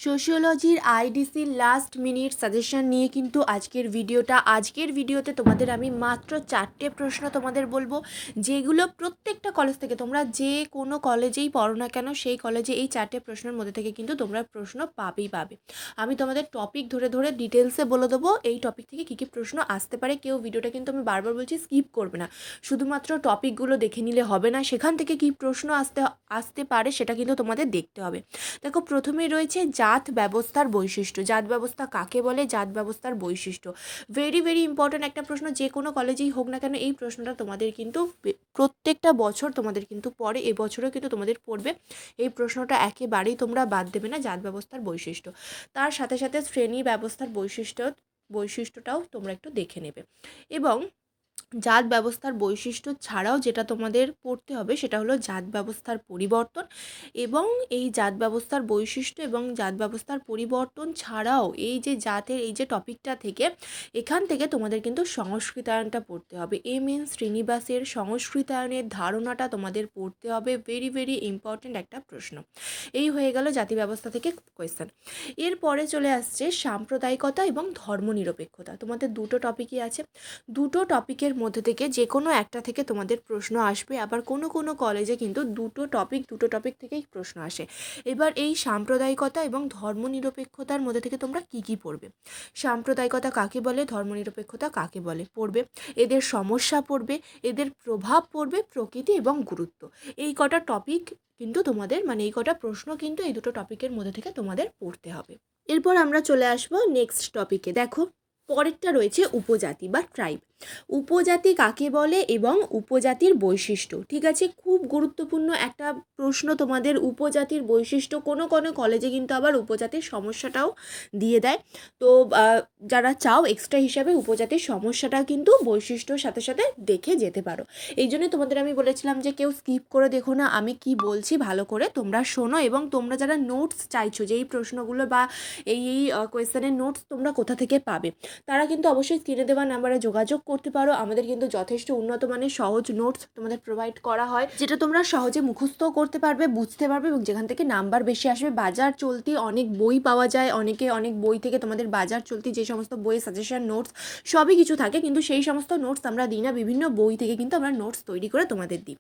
সোশিওলজির আইডিসির last minute suggestion নিয়ে কিন্তু আজকের ভিডিওতে তোমাদের আমি মাত্র 4টে প্রশ্ন তোমাদের বলবো, যেগুলো প্রত্যেকটা কলেজ থেকে তোমরা যে কোনো কলেজেই পড়ো না কেন সেই কলেজে এই 4টে প্রশ্নের মধ্যে থেকে কিন্তু তোমরা প্রশ্ন পাবে। আমি তোমাদের টপিক ধরে ধরে ডিটেলসে বলে দেবো এই টপিক থেকে কী কী প্রশ্ন আসতে পারে। কেউ ভিডিওটা কিন্তু আমি বারবার বলছি স্কিপ করবে না, শুধুমাত্র টপিকগুলো দেখে নিলে হবে না, সেখান থেকে কী প্রশ্ন আসতে পারে সেটা কিন্তু তোমাদের দেখতে হবে। দেখো, প্রথমেই রয়েছে জাত ব্যবস্থার বৈশিষ্ট্য। জাত ব্যবস্থা কাকে বলে, জাত ব্যবস্থার বৈশিষ্ট্য। ভেরি ভেরি ইম্পর্ট্যান্ট একটা প্রশ্ন, যে কোনো কলেজেই হোক না কেন এই প্রশ্নটা তোমাদের কিন্তু প্রত্যেকটা বছর তোমাদের কিন্তু পড়ে, এবছরও কিন্তু তোমাদের পড়বে। এই প্রশ্নটা একেবারেই তোমরা বাদ দেবে না, জাত ব্যবস্থার বৈশিষ্ট্য। তার সাথে সাথে শ্রেণী ব্যবস্থার বৈশিষ্ট্যটাও তোমরা একটু দেখে নেবে। এবং জাত ব্যবস্থার বৈশিষ্ট্য ছাড়াও যেটা তোমাদের পড়তে হবে সেটা হলো জাত ব্যবস্থার পরিবর্তন। এবং এই জাত ব্যবস্থার বৈশিষ্ট্য এবং জাত ব্যবস্থার পরিবর্তন ছাড়াও এই যে জাতের এই যে টপিকটা থেকে এখান থেকে তোমাদের কিন্তু সংস্কৃতায়নটা পড়তে হবে। এম.এন. শ্রীনিবাসের সংস্কৃতায়নের ধারণাটা তোমাদের পড়তে হবে। ভেরি ভেরি ইম্পর্ট্যান্ট একটা প্রশ্ন। এই হয়ে গেল জাতি ব্যবস্থা থেকে কোয়েশ্চেন। এরপরে চলে আসছে সাম্প্রদায়িকতা এবং ধর্মনিরপেক্ষতা। তোমাদের দুটো টপিকই আছে, দুটো টপিকের মধ্যে থেকে যে কোনো একটা থেকে তোমাদের প্রশ্ন আসবে। আবার কোনো কোনো কলেজে কিন্তু দুটো টপিক থেকেই প্রশ্ন আসে। এবার এই সাম্প্রদায়িকতা এবং ধর্মনিরপেক্ষতার মধ্যে থেকে তোমরা কি কি পড়বে, সাম্প্রদায়িকতা কাকে বলে, ধর্মনিরপেক্ষতা কাকে বলে পড়বে, এদের সমস্যা পড়বে, এদের প্রভাব পড়বে, প্রকৃতি এবং গুরুত্ব। এই কটা টপিক কিন্তু তোমাদের এই কটা প্রশ্ন কিন্তু এই দুটো টপিকের মধ্যে থেকে তোমাদের পড়তে হবে। এরপর আমরা চলে আসবো নেক্সট টপিকে। দেখো, পরেরটা রয়েছে উপজাতি বা ট্রাইব। উপজাতি কাকে বলে এবং উপজাতির বৈশিষ্ট্য। ঠিক আছে, খুব গুরুত্বপূর্ণ একটা প্রশ্ন তোমাদের, উপজাতির বৈশিষ্ট্য। কোনো কোনো কলেজে কিন্তু আবার উপজাতির সমস্যাটাও দিয়ে দেয়। তো যারা চাও এক্সট্রা হিসাবে উপজাতির সমস্যাটা কিন্তু বৈশিষ্ট্যর সাথে সাথে দেখে যেতে পারো। এই জন্যই তোমাদের আমি বলেছিলাম যে কেউ স্কিপ করে দেখো না, আমি কি বলছি ভালো করে তোমরা শোনো। এবং তোমরা যারা নোটস চাইছো যে এই প্রশ্নগুলো বা এই কোয়েশ্চেনের নোটস তোমরা কোথা থেকে পাবে, তারা কিন্তু অবশ্যই স্ক্রিনে দেওয়া নাম্বারে যোগাযোগ করতে পারো। আমাদের কিন্তু যথেষ্ট উন্নত মানের সহজ নোটস তোমাদের প্রোভাইড করা হয়, যেটা তোমরা সহজে মুখস্থও করতে পারবে, বুঝতে পারবে এবং যেখান থেকে নাম্বার বেশি আসবে। বাজার চলতি অনেক বই পাওয়া যায়, অনেক বই থেকে তোমাদের বাজার চলতি যে সমস্ত বই সাজেশন নোটস সবই কিছু থাকে, কিন্তু সেই সমস্ত নোটস আমরা দিই না, বিভিন্ন বই থেকে কিন্তু আমরা নোটস তৈরি করে তোমাদের দিই।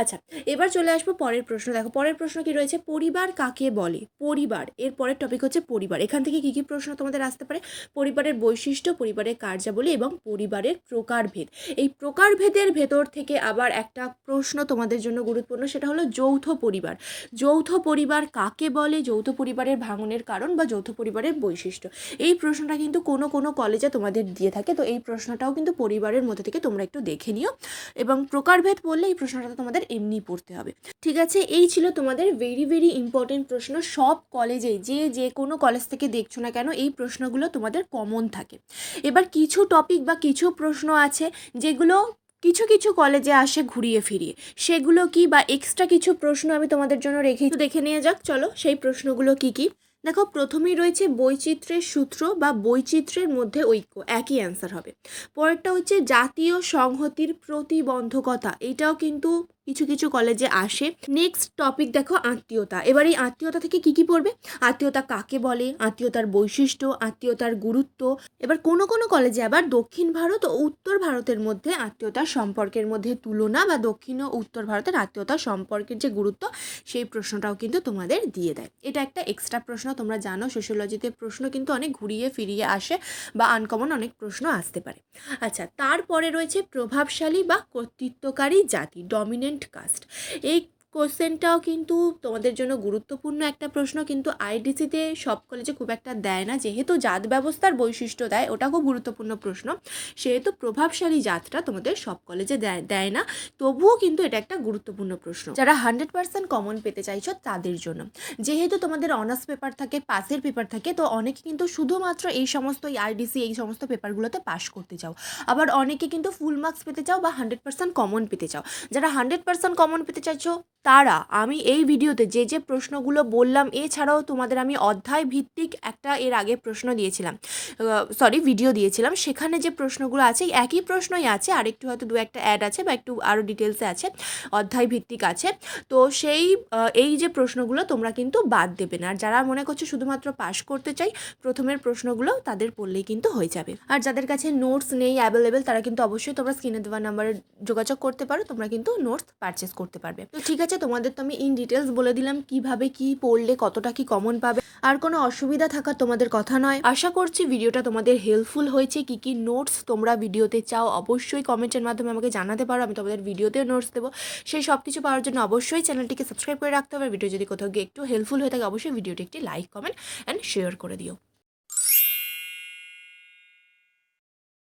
আচ্ছা, এবার চলে আসবো পরের প্রশ্ন। দেখো, পরের প্রশ্ন কি রয়েছে, পরিবার কাকে বলে। পরিবার, এর পরের টপিক হচ্ছে পরিবার। এখান থেকে কি কি প্রশ্ন তোমাদের আসতে পারে, পরিবারের বৈশিষ্ট্য, পরিবারের কার্যাবলী এবং পরিবারের প্রকারভেদ। এই প্রকারভেদের ভেতর থেকে আবার একটা প্রশ্ন তোমাদের জন্য গুরুত্বপূর্ণ, সেটা হলো যৌথ পরিবার। যৌথ পরিবার কাকে বলে, যৌথ পরিবারের ভাঙনের কারণ বা যৌথ পরিবারের বৈশিষ্ট্য। এই প্রশ্নটা কিন্তু কোনো কোনো কলেজে তোমাদের দিয়ে থাকে, তো এই প্রশ্নটাও কিন্তু পরিবারের মধ্যে থেকে তোমরা একটু দেখে নিও। এবং প্রকারভেদ বললে এই প্রশ্নটা তোমাদের এমনি পড়তে হবে। ঠিক আছে, এই ছিল তোমাদের ভেরি ভেরি ইম্পর্টেন্ট প্রশ্ন। সব কলেজেই যে কোনো কলেজ থেকে দেখছো না কেন এই প্রশ্নগুলো তোমাদের কমন থাকে। এবার কিছু টপিক বা কিছু প্রশ্ন আছে যেগুলো কিছু কিছু কলেজে আসে ঘুরিয়ে ফিরিয়ে, সেগুলো কি বা এক্সট্রা কিছু প্রশ্ন আমি তোমাদের জন্য রেখেছি, দেখে নিয়ে যাক। চলো, সেই প্রশ্নগুলো কি কি। দেখো, প্রথমেই রয়েছে বৈচিত্র্যের সূত্র বা বৈচিত্র্যের মধ্যে ঐক্য, একই অ্যান্সার হবে। পরেরটা হচ্ছে জাতীয় সংহতির প্রতিবন্ধকতা, এটাও কিন্তু কিছু কিছু কলেজে আসে। নেক্সট টপিক দেখো, আত্মীয়তা। এবার এই আত্মীয়তা থেকে কি কি পড়বে, আত্মীয়তা কাকে বলে, আত্মীয়তার বৈশিষ্ট্য, আত্মীয়তার গুরুত্ব। এবার কোনো কোনো কলেজে আবার দক্ষিণ ভারত ও উত্তর ভারতের মধ্যে আত্মীয়তার সম্পর্কের মধ্যে তুলনা বা দক্ষিণ ও উত্তর ভারতের আত্মীয়তার সম্পর্কের যে গুরুত্ব সেই প্রশ্নটাও কিন্তু তোমাদের দিয়ে দেয়। এটা একটা এক্সট্রা প্রশ্ন, তোমরা জানো সোশিওলজিতে প্রশ্ন কিন্তু অনেক ঘুরিয়ে ফিরিয়ে আসে বা আনকমন অনেক প্রশ্ন আসতে পারে। আচ্ছা, তারপরে রয়েছে প্রভাবশালী বা কর্তৃত্বকারী জাতি, ডমিনেন্ট কাস্ট। এই কোশ্চেনটাও কিন্তু তোমাদের জন্য গুরুত্বপূর্ণ একটা প্রশ্ন, কিন্তু আইডিসিতে সব কলেজে খুব একটা দেয় না, যেহেতু জাত ব্যবস্থার বৈশিষ্ট্য দেয়, ওটা খুব গুরুত্বপূর্ণ প্রশ্ন, সেহেতু প্রভাবশালী জাতটা তোমাদের সব কলেজে দেয় না। তবুও কিন্তু এটা একটা গুরুত্বপূর্ণ প্রশ্ন, যারা 100% কমন পেতে চাইছো তাদের জন্য। যেহেতু তোমাদের অনার্স পেপার থাকে, পাসের পেপার থাকে, তো অনেকে কিন্তু শুধুমাত্র এই সমস্ত আইডিসি এই সমস্ত পেপারগুলোতে পাস করতে চাও, আবার অনেকে কিন্তু ফুল মার্কস পেতে চাও বা 100% কমন পেতে চাও। যারা 100% কমন পেতে চাইছো তারা আমি এই ভিডিওতে যে যে প্রশ্নগুলো বললাম, এছাড়াও তোমাদের আমি অধ্যায় ভিত্তিক একটা এর আগে প্রশ্ন দিয়েছিলাম, ভিডিও দিয়েছিলাম, সেখানে যে প্রশ্নগুলো আছে একই প্রশ্নই আছে, আরেকটু হয়তো দু একটা অ্যাড আছে বা একটু আরও ডিটেলসে আছে, অধ্যায় ভিত্তিক আছে। তো সেই এই যে প্রশ্নগুলো তোমরা কিন্তু বাদ দেবে না। আর যারা মনে করছো শুধুমাত্র পাস করতে চাই, প্রথমের প্রশ্নগুলো তাদের পড়লেই কিন্তু হয়ে যাবে। আর যাদের কাছে নোটস নেই অ্যাভেলেবেল, তারা কিন্তু অবশ্যই তোমরা স্ক্রিনে দেওয়া নাম্বারে যোগাযোগ করতে পারো, তোমরা কিন্তু নোটস পারচেস করতে পারবে। তো ঠিক আছে, তোমাদের তো আমি ইন ডিটেলস বলে দিলাম কিভাবে কি পড়লে কতটা কি কমন পাবে, আর কোনো অসুবিধা থাকার তোমাদের কথা নয়। আশা করছি ভিডিওটা তোমাদের হেল্পফুল হয়েছে। কি কি নোটস তোমরা ভিডিওতে চাও অবশ্যই কমেন্টের মাধ্যমে আমাকে জানাতে পারো, আমি তোমাদের ভিডিওতেও নোটস দেবো। সেই সব কিছু পাওয়ার জন্য অবশ্যই চ্যানেলটিকে সাবস্ক্রাইব করে রাখতে হবে। ভিডিও যদি কোথাও গিয়ে একটু হেল্পফুল হয়ে থাকে, অবশ্যই ভিডিওটি একটি লাইক, কমেন্ট অ্যান্ড শেয়ার করে দিও।